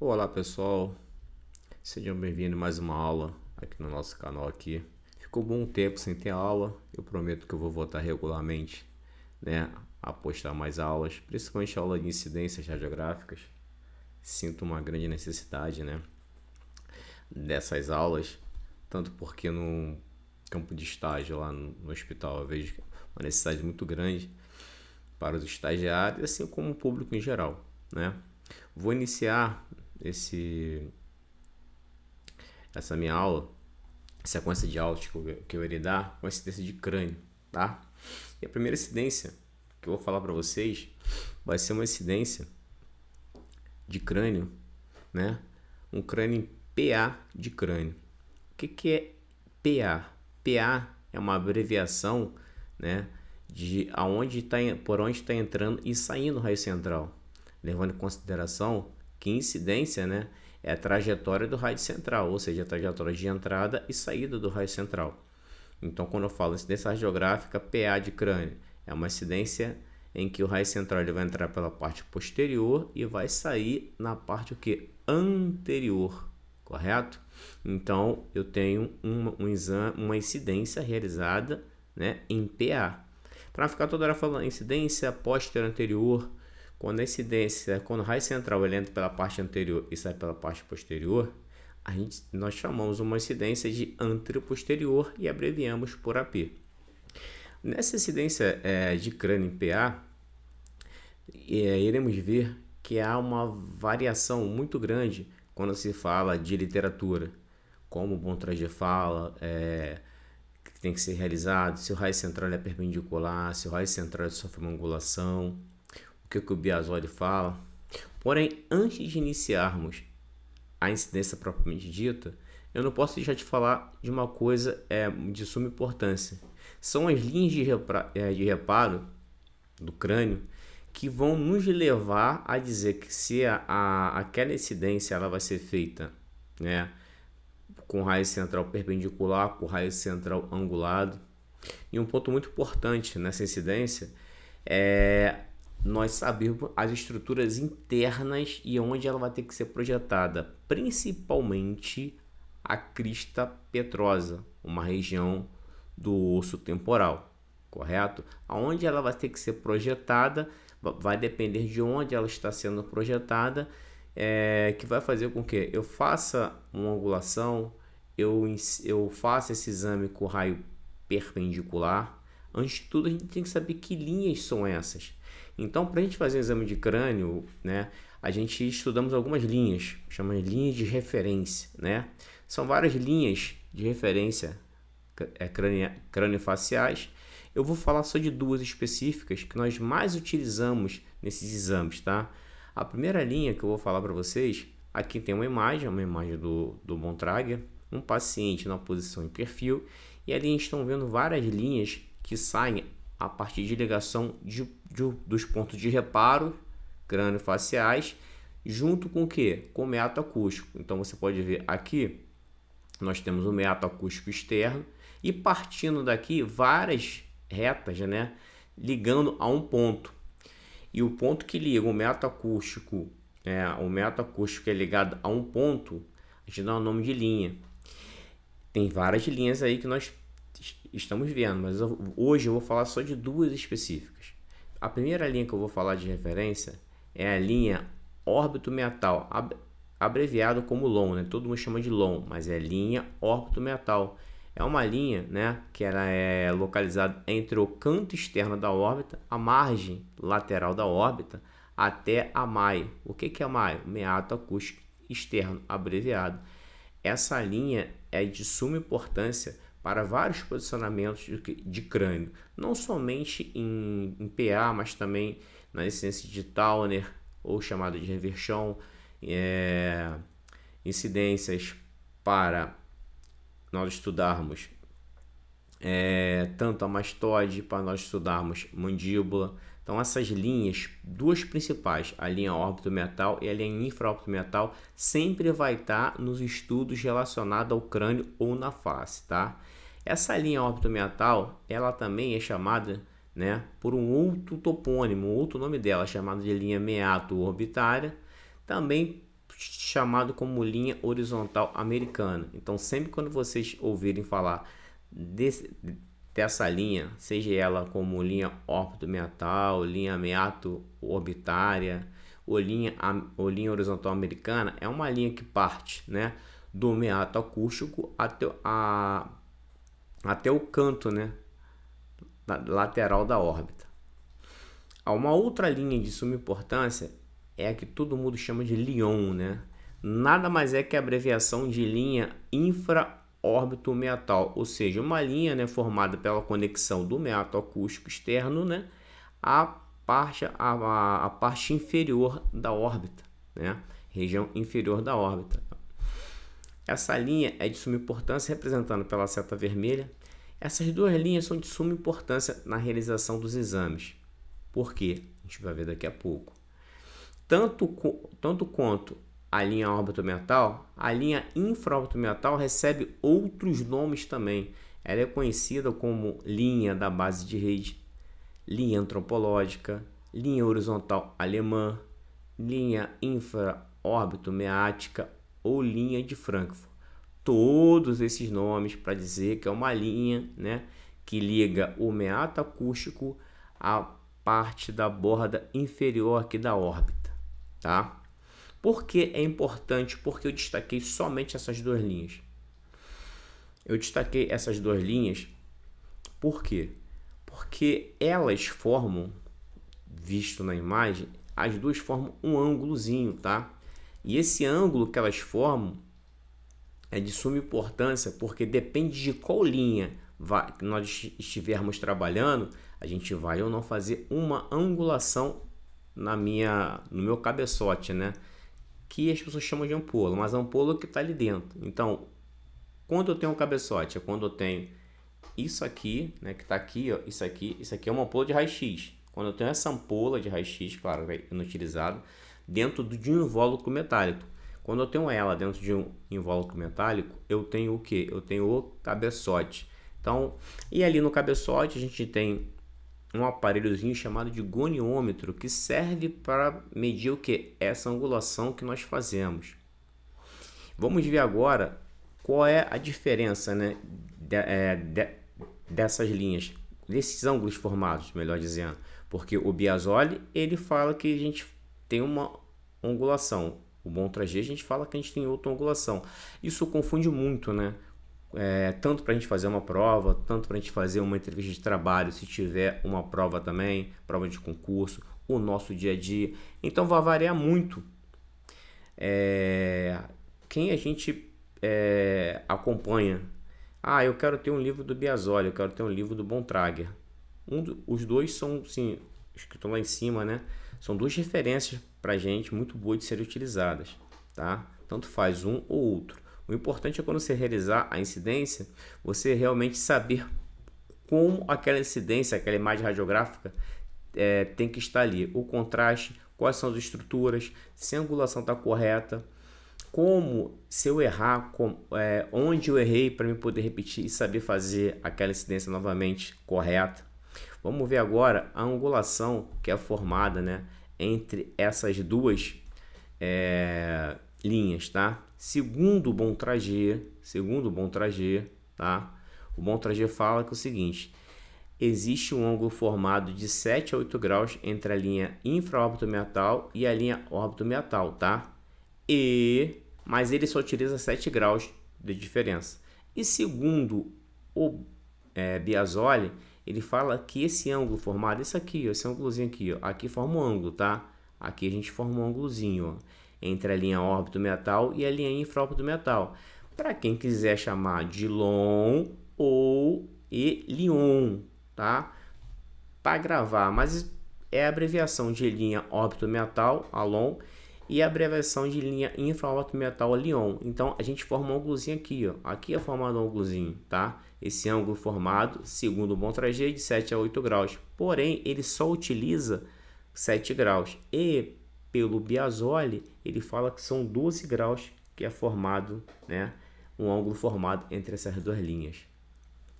Olá pessoal, sejam bem-vindos a mais uma aula aqui no nosso canal aqui. Ficou bom tempo sem ter aula, eu prometo que eu vou voltar regularmente, né, a postar mais aulas, principalmente aula de incidências radiográficas. Sinto uma grande necessidade, né, dessas aulas, tanto porque no campo de estágio lá no hospital eu vejo uma necessidade muito grande para os estagiários, assim como o público em geral, né. Vou iniciar esse essa minha aula, sequência de aulas que eu irei dar, com incidência de crânio, tá? E a primeira incidência que eu vou falar para vocês vai ser uma incidência de crânio, né? Um crânio em PA de crânio. O que é PA? PA é uma abreviação, né, de por onde está entrando e saindo o raio central, levando em consideração que incidência, né, é a trajetória do raio central, ou seja, a trajetória de entrada e saída do raio central. Então, quando eu falo incidência radiográfica, PA de crânio, é uma incidência em que o raio central ele vai entrar pela parte posterior e vai sair na parte o que? Anterior, correto? Então, eu tenho uma incidência realizada, né, em PA. Para ficar toda hora falando incidência posterior anterior, quando o raio central ele entra pela parte anterior e sai pela parte posterior, nós chamamos uma incidência de anteroposterior e abreviamos por AP. Nessa incidência de crânio em PA, iremos ver que há uma variação muito grande quando se fala de literatura, como o Bontrager fala, que tem que ser realizado, se o raio central é perpendicular, se o raio central sofre uma angulação, o que o Biasoli fala. Porém, antes de iniciarmos a incidência propriamente dita, eu não posso deixar de falar de uma coisa de suma importância. São as linhas de reparo do crânio que vão nos levar a dizer que se aquela incidência ela vai ser feita, né, com raio central perpendicular, com raio central angulado. E um ponto muito importante nessa incidência é nós sabermos as estruturas internas e onde ela vai ter que ser projetada, principalmente a crista petrosa, uma região do osso temporal, correto? Aonde ela vai ter que ser projetada vai depender de onde ela está sendo projetada, que vai fazer com que eu faça uma angulação, eu faça esse exame com raio perpendicular. Antes de tudo, a gente tem que saber que linhas são essas. Então, para a gente fazer um exame de crânio, né, a gente estudamos algumas linhas, chamamos de linhas de referência, né? São várias linhas de referência craniofaciais. Eu vou falar só de duas específicas que nós mais utilizamos nesses exames, tá? A primeira linha que eu vou falar para vocês, aqui tem uma imagem do Bontrager, um paciente na posição em perfil, e ali estão vendo várias linhas que saem a partir de ligação dos pontos de reparo craniofaciais, junto com o que? Com o meato acústico. Então você pode ver aqui, nós temos o meato acústico externo, e partindo daqui várias retas, né, ligando a um ponto. E o ponto que liga o meato acústico é ligado a um ponto, a gente dá o nome de linha. Tem várias linhas aí que nós estamos vendo, mas hoje eu vou falar só de duas específicas. A primeira linha que eu vou falar de referência é a linha órbito meatal, abreviado como LOM, né? Todo mundo chama de LOM, mas é linha órbito meatal. É uma linha, né, que ela é localizada entre o canto externo da órbita, a margem lateral da órbita, até a MAI. O que é a MAI? Meato acústico externo, abreviado. Essa linha é de suma importância para vários posicionamentos de crânio, não somente em PA, mas também na incidência de Towner, ou chamada de reversão, incidências para nós estudarmos tanto a mastoide, para nós estudarmos mandíbula. Então essas linhas, duas principais, a linha órbito meatal e a linha infraórbito meatal, sempre vai estar nos estudos relacionados ao crânio ou na face, tá? Essa linha órbito meatal, ela também é chamada, né, por um outro topônimo, outro nome dela, chamado de linha meato-orbitária, também chamado como linha horizontal americana. Então, sempre quando vocês ouvirem falar dessa linha, seja ela como linha órbito-meatal, linha meato-orbitária ou linha horizontal americana, é uma linha que parte, né, do meato acústico até o canto, né, lateral da órbita. Há uma outra linha de suma importância, é a que todo mundo chama de LION, né? Nada mais é que a abreviação de linha infraórbito meatal, ou seja, uma linha, né, formada pela conexão do meato acústico externo, né, a parte inferior da órbita, né? Região inferior da órbita. Essa linha é de suma importância, representando pela seta vermelha. Essas duas linhas são de suma importância na realização dos exames. Por quê? A gente vai ver daqui a pouco. Tanto quanto a linha órbito-meatal, a linha infraórbito-meatal recebe outros nomes também. Ela é conhecida como linha da base de rede, linha antropológica, linha horizontal alemã, linha infraórbito-meática ou linha de Frankfurt. Todos esses nomes para dizer que é uma linha, né, que liga o meato acústico à parte da borda inferior aqui da órbita, tá? Por que é importante? Porque eu destaquei somente essas duas linhas. Eu destaquei essas duas linhas, por quê? Porque elas formam, visto na imagem, as duas formam um ângulozinho, tá? E esse ângulo que elas formam é de suma importância, porque depende de qual linha nós estivermos trabalhando, a gente vai ou não fazer uma angulação no meu cabeçote, né? Que as pessoas chamam de ampola, mas a ampola que está ali dentro. Então, quando eu tenho um cabeçote, é quando eu tenho isso aqui, né, que está aqui, ó, isso aqui é uma ampola de raio-x. Quando eu tenho essa ampola de raio-x, claro, inutilizado, dentro de um invólucro metálico. Quando eu tenho ela dentro de um invólucro metálico, eu tenho o que? Eu tenho o cabeçote. Então, e ali no cabeçote a gente tem um aparelhozinho chamado de goniômetro, que serve para medir o que? Essa angulação que nós fazemos. Vamos ver agora qual é a diferença, né, dessas linhas, desses ângulos formados, melhor dizendo. Porque o Biasoli, ele fala que a gente tem uma angulação. O Montarget, a gente fala que a gente tem outra angulação. Isso confunde muito, né? Tanto para a gente fazer uma prova, tanto para a gente fazer uma entrevista de trabalho, se tiver uma prova também, prova de concurso, o nosso dia a dia. Então vai variar muito quem a gente acompanha. Eu quero ter um livro do Biasoli, eu quero ter um livro do Bontrager. Os dois são, sim, os que estão lá em cima, né? São duas referências para a gente muito boas de serem utilizadas, tá? Tanto faz um ou outro. O importante é quando você realizar a incidência, você realmente saber como aquela incidência, aquela imagem radiográfica tem que estar ali. O contraste, quais são as estruturas, se a angulação está correta, como, se eu errar, onde eu errei para me poder repetir e saber fazer aquela incidência novamente correta. Vamos ver agora a angulação que é formada, né, entre essas duas linhas, tá? Segundo o Bontrager, tá? O Bontrager fala que é o seguinte: existe um ângulo formado de 7 a 8 graus entre a linha infraórbito-meatal e a linha órbito-meatal, tá? Mas ele só utiliza 7 graus de diferença. E segundo o Biasoli, ele fala que esse ângulo formado, esse aqui, esse ângulozinho aqui, ó, aqui forma um ângulo, tá? Aqui a gente forma um ângulozinho, ó, entre a linha órbito-meatal e a linha infraórbito-meatal. Para quem quiser chamar de LON ou LION, tá? Para gravar, mas é a abreviação de linha órbito-meatal, a LON, e a abreviação de linha infraórbito-meatal, a LION. Então a gente forma um ângulozinho aqui, ó. Aqui é formado um ângulozinho, tá? Esse ângulo formado, segundo o Bontrager, de 7 a 8 graus. Porém, ele só utiliza 7 graus. E pelo Biasoli, ele fala que são 12 graus que é formado, né, um ângulo formado entre essas duas linhas,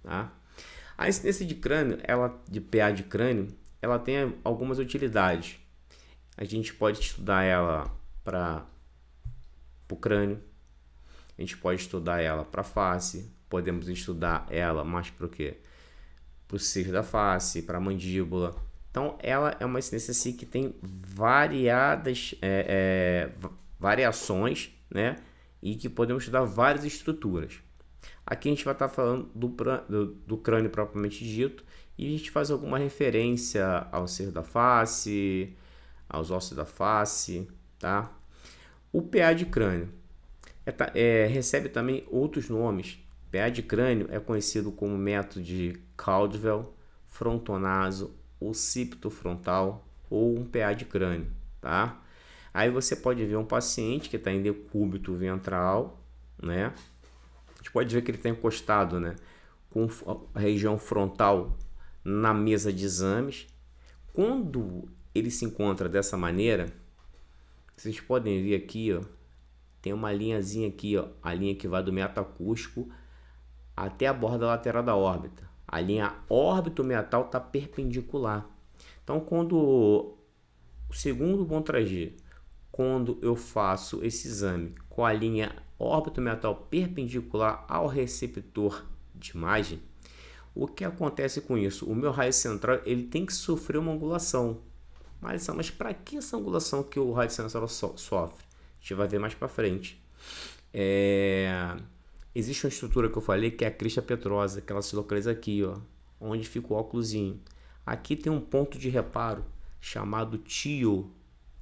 tá? A incidência de crânio, de PA de crânio, ela tem algumas utilidades. A gente pode estudar ela para para o crânio, a gente pode estudar ela para a face, podemos estudar ela mais para o quê? Para o seio da face, para a mandíbula. Então, ela é uma ciência assim, que tem variações, né? E que podemos estudar várias estruturas. Aqui a gente vai estar falando do crânio propriamente dito, e a gente faz alguma referência ao seio da face, aos ossos da face, tá? O PA de crânio recebe também outros nomes. PA de crânio é conhecido como método de Caldwell, frontonaso, occipito frontal ou um PA de crânio, tá? Aí você pode ver um paciente que está em decúbito ventral, né? A gente pode ver que ele está encostado, né, com a região frontal na mesa de exames. Quando ele se encontra dessa maneira, vocês podem ver aqui, ó, tem uma linhazinha aqui, ó, a linha que vai do metacúsculo até a borda lateral da órbita. A linha órbito-meatal está perpendicular. Então, o segundo bom trajeto, quando eu faço esse exame com a linha órbito-meatal perpendicular ao receptor de imagem, o que acontece com isso? O meu raio central ele tem que sofrer uma angulação. Mas para que essa angulação que o raio central sofre? A gente vai ver mais para frente. Existe uma estrutura que eu falei que é a crista petrosa, que ela se localiza aqui, ó, onde fica o óculosinho. Aqui tem um ponto de reparo chamado TIO,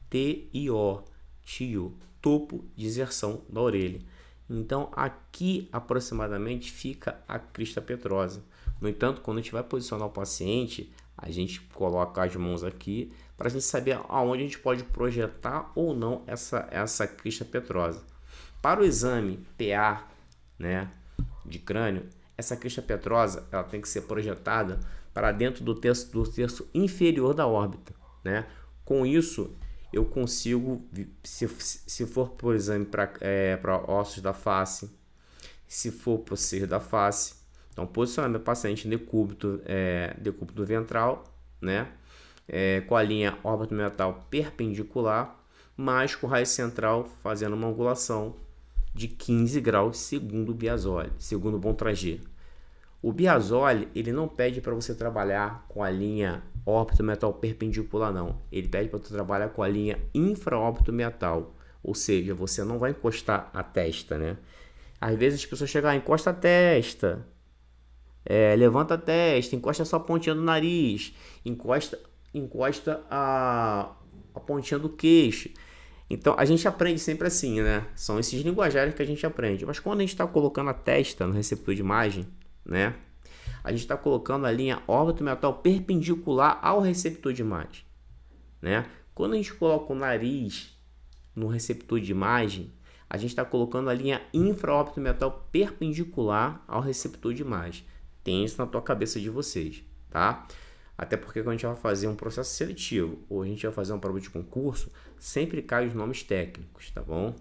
T-I-O, TIO, topo de inserção da orelha. Então aqui aproximadamente fica a crista petrosa. No entanto, quando a gente vai posicionar o paciente, a gente coloca as mãos aqui para a gente saber aonde a gente pode projetar ou não essa crista petrosa. Para o exame PA, né, de crânio, essa crista petrosa ela tem que ser projetada para dentro do terço inferior da órbita, né? Com isso, eu consigo, se for por exame para ossos da face, se for para o seio da face, então posicionar meu paciente em decúbito ventral, né? Com a linha órbito-meatal perpendicular, mas com o raio central fazendo uma angulação de 15 graus segundo o Biasoli, segundo o Bontrager. O Biasoli, ele não pede para você trabalhar com a linha órbito-meatal perpendicular, não. Ele pede para você trabalhar com a linha infraórbito-meatal, ou seja, você não vai encostar a testa, né? Às vezes as pessoas chegam, encosta a testa, levanta a testa, encosta só a pontinha do nariz, encosta a pontinha do queixo. Então, a gente aprende sempre assim, né? São esses linguajares que a gente aprende. Mas quando a gente está colocando a testa no receptor de imagem, né? A gente está colocando a linha órbito-meatal perpendicular ao receptor de imagem, né? Quando a gente coloca o nariz no receptor de imagem, a gente está colocando a linha infraórbito-meatal perpendicular ao receptor de imagem. Tem isso na tua cabeça de vocês, tá? Até porque quando a gente vai fazer um processo seletivo ou a gente vai fazer uma prova de concurso, sempre cai os nomes técnicos, tá bom?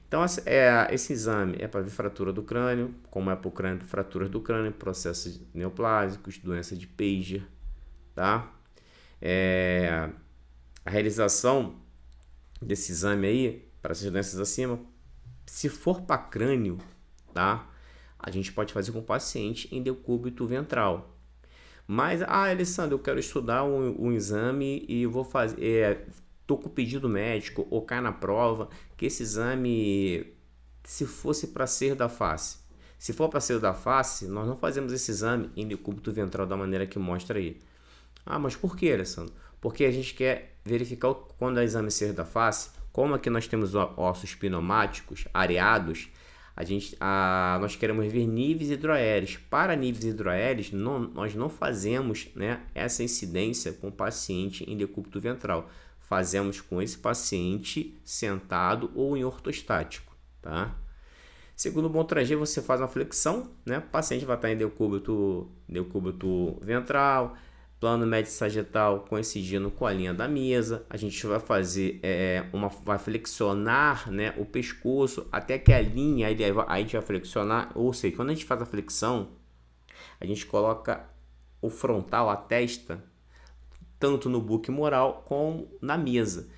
Então, esse exame é para ver fratura do crânio, como é para o crânio, fraturas do crânio, processos neoplásicos, doença de Pager, tá? A realização desse exame aí, para essas doenças acima, se for para crânio, tá? A gente pode fazer com o paciente em decúbito ventral. Mas, Alessandro, eu quero estudar um exame e vou fazer, tô com pedido médico ou cai na prova que esse exame, se fosse para seio da face. Se for para seio da face, nós não fazemos esse exame em decúbito ventral da maneira que mostra aí. Mas por que, Alessandro? Porque a gente quer verificar quando é exame seio da face, como aqui nós temos ossos pneumáticos areados, nós queremos ver níveis hidroaéreos. Para níveis hidroaéreos, nós não fazemos, né, essa incidência com o paciente em decúbito ventral. Fazemos com esse paciente sentado ou em ortostático, tá? Segundo o Bontrager, você faz uma flexão, né? O paciente vai estar em decúbito ventral, plano médio sagittal coincidindo com a linha da mesa. A gente vai fazer vai flexionar, né, o pescoço até que a linha, aí a gente vai flexionar, ou seja, quando a gente faz a flexão, a gente coloca o frontal, a testa, tanto no book moral como na mesa.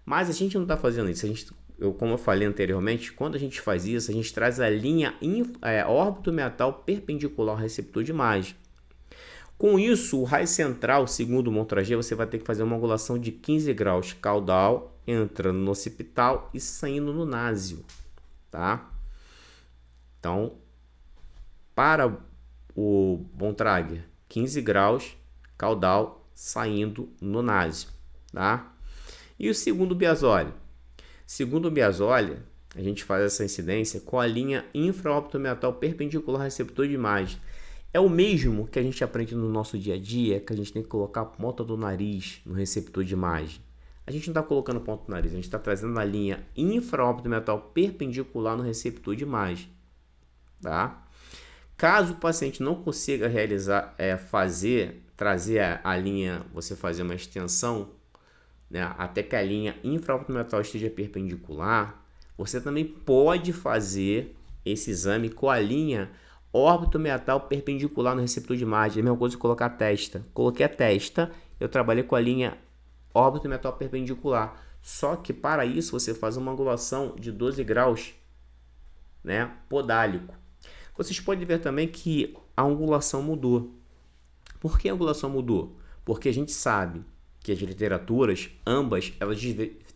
Mas a gente não está fazendo isso, a gente como eu falei anteriormente, quando a gente faz isso, a gente traz a linha órbito metal perpendicular ao receptor de imagem. Com isso, o raio central, segundo o Montragé, você vai ter que fazer uma angulação de 15 graus caudal, entrando no occipital e saindo no násio, tá? Então, para o Bontrager, 15 graus caudal saindo no násio, tá? E o segundo Biasoli? Segundo o Biasoli, a gente faz essa incidência com a linha infraoptometal perpendicular ao receptor de imagem. É o mesmo que a gente aprende no nosso dia a dia, que a gente tem que colocar a ponta do nariz no receptor de imagem. A gente não está colocando a ponta do nariz, a gente está trazendo a linha infraoptometal perpendicular no receptor de imagem, tá? Caso o paciente não consiga realizar, trazer a linha, você fazer uma extensão, né, até que a linha infraoptometal esteja perpendicular, você também pode fazer esse exame com a linha órbito metal perpendicular no receptor de imagem. É a mesma coisa que colocar a testa. Coloquei a testa, eu trabalhei com a linha órbito metal perpendicular. Só que para isso você faz uma angulação de 12 graus, né, podálico. Vocês podem ver também que a angulação mudou. Por que a angulação mudou? Porque a gente sabe que as literaturas, ambas, elas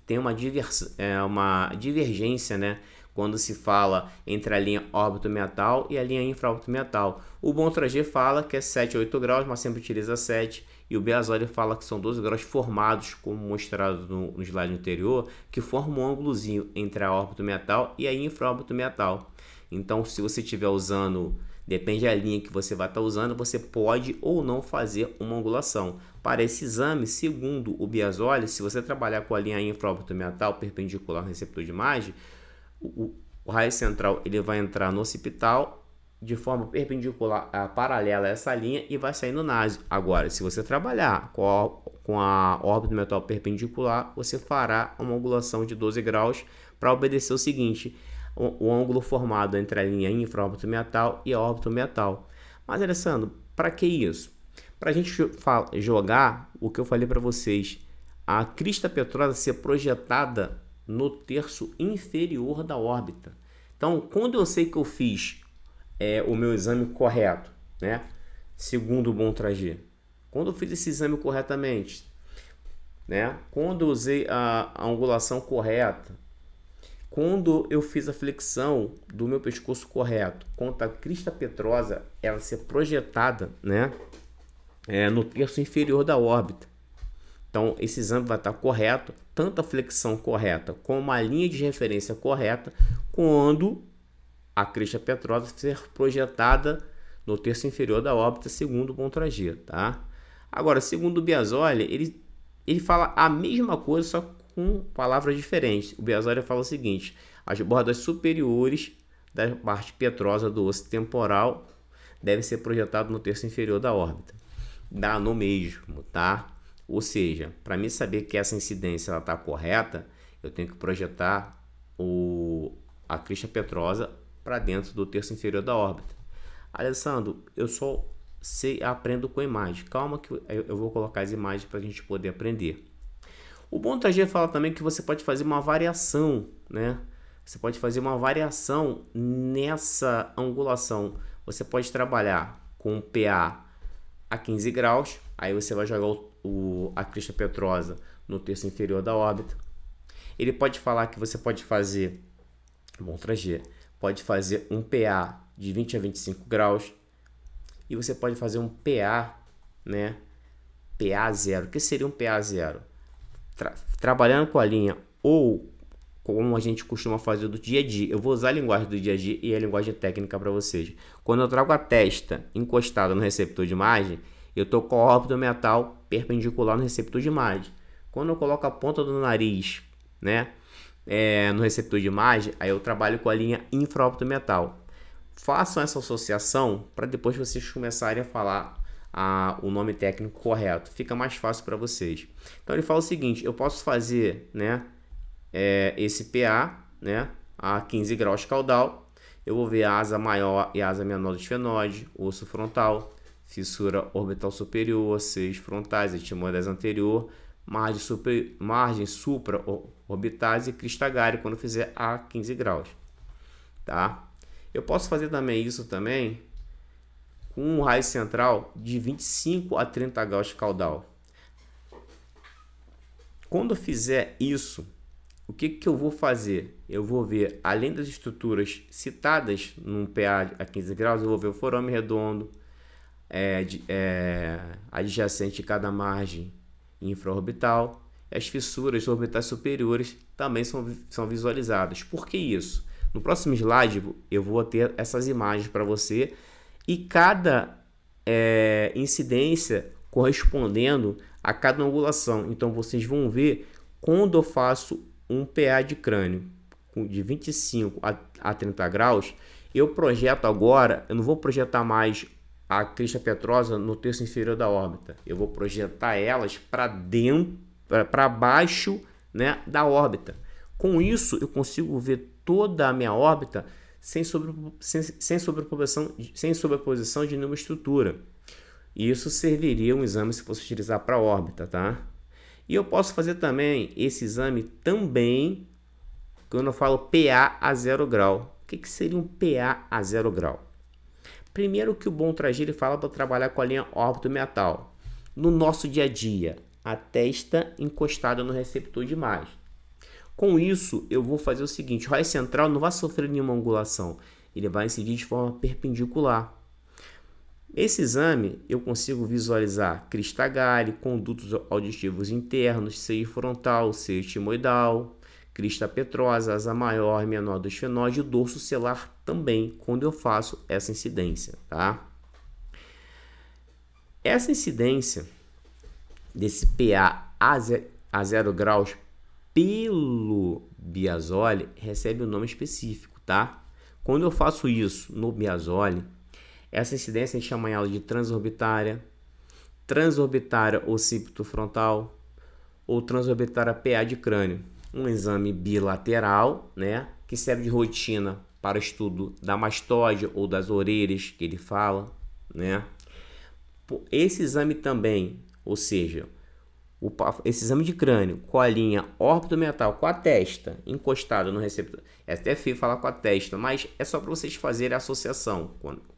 têm uma divergência, né? Quando se fala entre a linha órbito-metal e a linha infraorbital-metal. O Bontrager fala que é 7 a 8 graus, mas sempre utiliza 7. E o Biasoli fala que são 12 graus formados, como mostrado no slide anterior, que formam um ângulozinho entre a órbito-metal e a infraorbital-metal. Então, se você estiver usando, depende da linha que você vai estar usando, você pode ou não fazer uma angulação. Para esse exame, segundo o Biasoli, se você trabalhar com a linha infraorbital perpendicular ao receptor de imagem, o raio central ele vai entrar no occipital de forma perpendicular, paralela a essa linha e vai sair no násio. Agora, se você trabalhar com a órbita metal perpendicular, você fará uma angulação de 12 graus para obedecer o seguinte: o ângulo formado entre a linha infraorbital e a órbita metal. Mas, Alessandro, para que isso? Para a gente jogar o que eu falei para vocês, a crista petrosa ser projetada no terço inferior da órbita. Então, quando eu sei que eu fiz o meu exame correto, né? Segundo o Bontrager, quando eu fiz esse exame corretamente, né? Quando eu usei a angulação correta, quando eu fiz a flexão do meu pescoço correto, quando a crista petrosa ela ser projetada, né? No terço inferior da órbita. Então, esse exame vai estar correto, tanto a flexão correta como a linha de referência correta, quando a crista petrosa ser projetada no terço inferior da órbita, segundo o Bontrager, tá? Agora, segundo o Biasoli, ele fala a mesma coisa, só com palavras diferentes. O Biasoli fala o seguinte: as bordas superiores da parte petrosa do osso temporal devem ser projetadas no terço inferior da órbita. Dá no mesmo, tá? Ou seja, para mim saber que essa incidência está correta, eu tenho que projetar a crista petrosa para dentro do terço inferior da órbita. Alessandro, eu só aprendo com imagem. Calma que eu vou colocar as imagens para a gente poder aprender. O Bontrager fala também que você pode fazer uma variação, né? Você pode fazer uma variação nessa angulação. Você pode trabalhar com PA a 15 graus, aí você vai jogar a crista petrosa no terço inferior da órbita. Ele pode falar que você pode fazer, Bontrager, pode fazer um PA de 20 a 25 graus e você pode fazer um PA, né? PA zero. O que seria um PA zero? Trabalhando com a linha ou como a gente costuma fazer do dia a dia. Eu vou usar a linguagem do dia a dia e a linguagem técnica para vocês. Quando eu trago a testa encostada no receptor de imagem, eu estou com a órbita metal perpendicular no receptor de imagem. Quando eu coloco a ponta do nariz, né, no receptor de imagem, aí eu trabalho com a linha infraorbital. Façam essa associação para depois vocês começarem a falar o nome técnico correto. Fica mais fácil para vocês. Então ele fala o seguinte: eu posso fazer, né, esse PA, né, a 15 graus caudal. Eu vou ver a asa maior e a asa menor do esfenóide, osso frontal, fissura orbital superior, seios frontais, etimoides anterior, margens supraorbitais e crista Gary quando fizer a 15 graus, tá? Eu posso fazer também isso também com um raio central de 25 a 30 graus de caudal. Quando eu fizer isso, o que eu vou fazer? Eu vou ver, além das estruturas citadas num PA a 15 graus, eu vou ver o forame redondo, adjacente de cada margem infraorbital. As fissuras orbitais superiores também são visualizadas. Por que isso? No próximo slide eu vou ter essas imagens para você e cada incidência correspondendo a cada angulação. Então vocês vão ver quando eu faço um PA de crânio de 25 a 30 graus, eu projeto agora, eu não vou projetar mais a crista petrosa no terço inferior da órbita, eu vou projetar elas para baixo, né, da órbita. Com isso eu consigo ver toda a minha órbita sem sobreposição de nenhuma estrutura. Isso serviria um exame se fosse utilizar para órbita, tá? E eu posso fazer também esse exame também quando eu falo PA a 0 grau. O que seria um PA a 0 grau? Primeiro que o bom traje ele fala para trabalhar com a linha órbito-metal. No nosso dia a dia, a testa encostada no receptor de imagem. Com isso, eu vou fazer o seguinte, o raio central não vai sofrer nenhuma angulação, ele vai incidir de forma perpendicular. Esse exame eu consigo visualizar crista Gary, condutos auditivos internos, seio frontal, seio timoidal, crista petrosa, asa maior e menor dos fenóis e o dorso celular também, quando eu faço essa incidência, tá? Essa incidência desse PA a 0 graus pelo Biasoli recebe um nome específico, tá? Quando eu faço isso no Biasoli, essa incidência a gente chama ela de transorbitária occipito frontal ou transorbitária PA de crânio. Um exame bilateral, né, que serve de rotina para estudo da mastóide ou das orelhas que ele fala, né? Esse exame também, ou seja, esse exame de crânio com a linha órbito-metal, com a testa encostada no receptor. É até feio falar com a testa, mas é só para vocês fazerem a associação.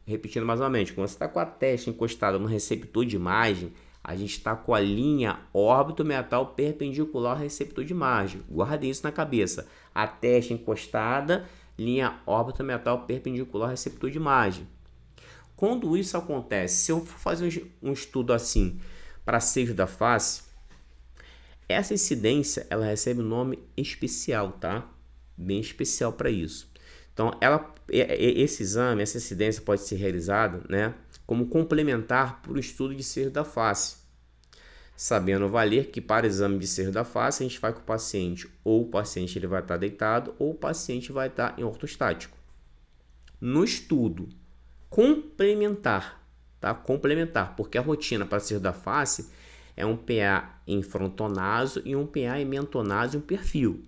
Repetindo mais uma vez, quando você está com a testa encostada no receptor de imagem, a gente está com a linha órbito-metal perpendicular ao receptor de imagem. Guardem isso na cabeça. A testa encostada, linha órbito-metal perpendicular ao receptor de imagem. Quando isso acontece, se eu for fazer um estudo assim para seio da face, essa incidência ela recebe um nome especial, tá? Bem especial para isso. Então, esse exame, essa incidência pode ser realizada, né, como complementar para o estudo de seio da face. Sabendo valer que para exame de seio da face, a gente vai com o paciente, ou o paciente ele vai estar deitado, ou o paciente vai estar em ortostático. No estudo complementar, tá? Complementar, porque a rotina para seio da face é um PA em frontonaso e um PA em mentonaso e um perfil.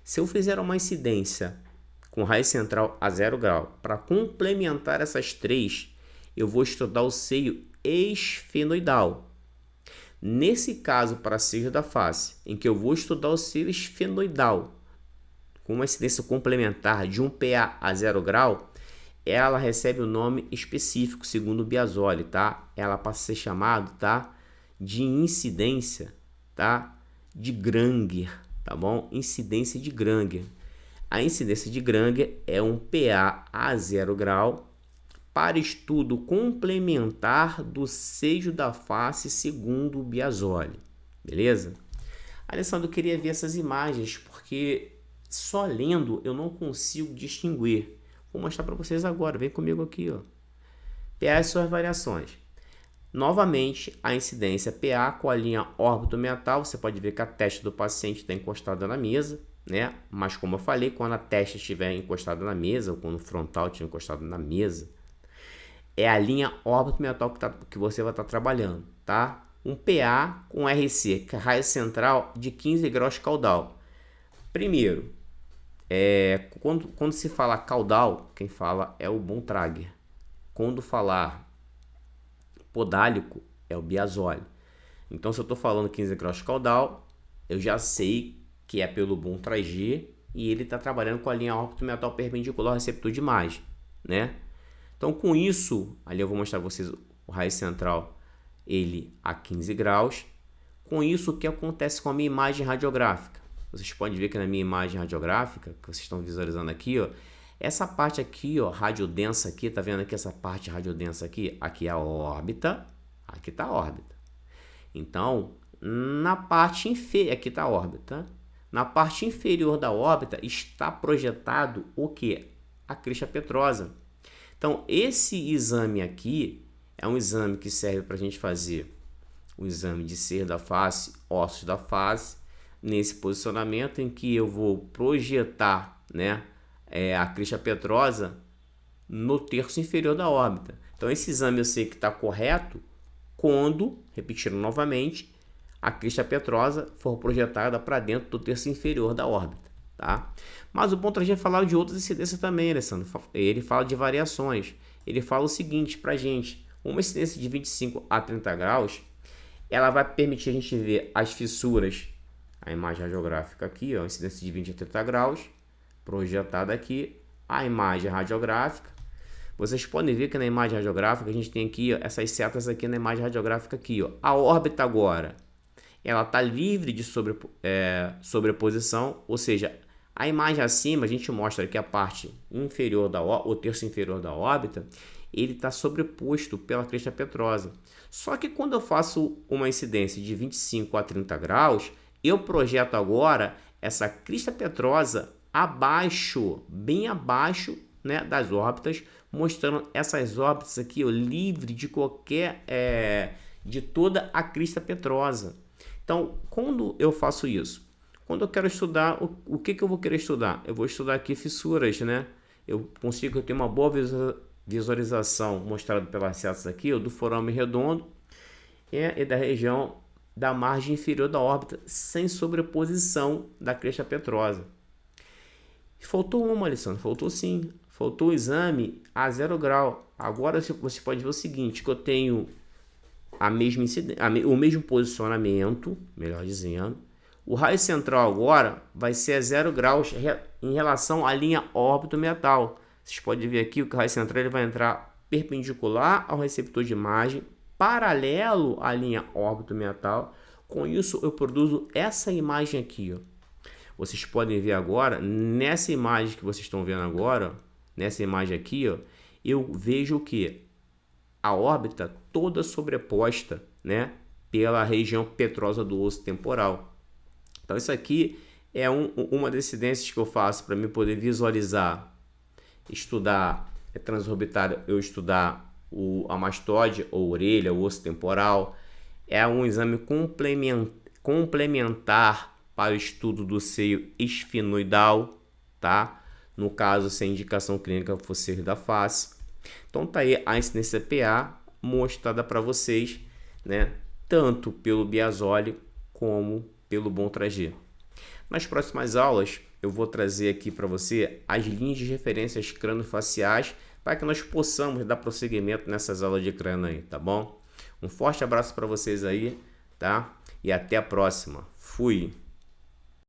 Se eu fizer uma incidência com raio central a 0 grau, para complementar essas três, eu vou estudar o seio esfenoidal. Nesse caso, para seio da face, em que eu vou estudar o seio esfenoidal, com uma incidência complementar de um PA a 0 grau, ela recebe o nome específico, segundo o Biasoli, tá? Ela passa a ser chamada, tá, de incidência, tá, de Granger, tá bom? Incidência de Granger. A incidência de Granger é um PA a 0 grau para estudo complementar do seio da face segundo o Biasoli, beleza? Alessandro, eu queria ver essas imagens porque só lendo eu não consigo distinguir. Vou mostrar para vocês agora, vem comigo aqui, ó. PA e suas variações. Novamente, a incidência PA com a linha órbito-metal, você pode ver que a testa do paciente está encostada na mesa, né? Mas como eu falei, quando a testa estiver encostada na mesa, ou quando o frontal estiver encostado na mesa, é a linha órbito-metal que você vai estar trabalhando, tá? Um PA com RC, que é raio central de 15 graus caudal. Primeiro, quando se fala caudal, quem fala é o Bontrager. Quando falar podálico, é o Biasoli. Então, se eu estou falando 15 graus caudal, eu já sei que é pelo Boom 3G e ele está trabalhando com a linha órbito metal perpendicular ao receptor de imagem, né? Então, com isso, ali eu vou mostrar para vocês o raio central, ele a 15 graus. Com isso, o que acontece com a minha imagem radiográfica? Vocês podem ver que na minha imagem radiográfica, que vocês estão visualizando aqui, ó, essa parte aqui, ó, radiodensa aqui, tá vendo aqui essa parte radiodensa aqui? Aqui é a órbita, aqui tá a órbita. Então, na parte inferior, aqui tá a órbita, na parte inferior da órbita está projetado o que? A crista petrosa. Então, esse exame aqui é um exame que serve para a gente fazer o exame de cera da face, ossos da face, nesse posicionamento em que eu vou projetar, né, a crista petrosa no terço inferior da órbita. Então, esse exame eu sei que está correto quando, repetindo novamente, a crista petrosa for projetada para dentro do terço inferior da órbita, tá? Mas o Boom 3G fala de outras incidências também, Alessandro. Ele fala de variações. Ele fala o seguinte para a gente: uma incidência de 25 a 30 graus, ela vai permitir a gente ver as fissuras. A imagem radiográfica aqui, ó, incidência de 20 a 30 graus, projetada aqui. A imagem radiográfica. Vocês podem ver que na imagem radiográfica a gente tem aqui, ó, essas setas aqui na imagem radiográfica aqui, ó. A órbita agora, ela está livre de sobreposição, ou seja, a imagem acima a gente mostra que a parte inferior o terço inferior da órbita, ele está sobreposto pela crista petrosa. Só que quando eu faço uma incidência de 25 a 30 graus, eu projeto agora essa crista petrosa abaixo, bem abaixo, né, das órbitas, mostrando essas órbitas aqui, ó, livre de qualquer, de toda a crista petrosa. Então, quando eu faço isso? Quando eu quero estudar, o que eu vou querer estudar? Eu vou estudar aqui fissuras, né? Eu consigo ter uma boa visualização mostrada pelas setas aqui, ó, do forame redondo e da região da margem inferior da órbita, sem sobreposição da crista petrosa. Faltou uma, Alessandro, faltou sim. Faltou o exame a 0 grau. Agora você pode ver o seguinte, que eu tenho o mesmo posicionamento, melhor dizendo. O raio central agora vai ser a 0 graus em relação à linha órbito metal. Vocês podem ver aqui que o raio central ele vai entrar perpendicular ao receptor de imagem, paralelo à linha órbito metal. Com isso, eu produzo essa imagem aqui, ó. Vocês podem ver agora, nessa imagem que vocês estão vendo agora, nessa imagem aqui, ó, eu vejo o que? A órbita toda sobreposta, né, pela região petrosa do osso temporal. Então, isso aqui é uma das incidências que eu faço para me poder visualizar, estudar transorbitário, eu estudar a mastóide ou orelha, o osso temporal. É um exame complementar para o estudo do seio esfenoidal, tá? No caso, se a indicação clínica for ser da face. Então tá aí a incidência PA mostrada para vocês, né? Tanto pelo Biasoli como pelo Boom 3G. Nas próximas aulas eu vou trazer aqui para você as linhas de referências crâniofaciais para que nós possamos dar prosseguimento nessas aulas de crânio aí, tá bom? Um forte abraço para vocês aí, tá? E até a próxima. Fui!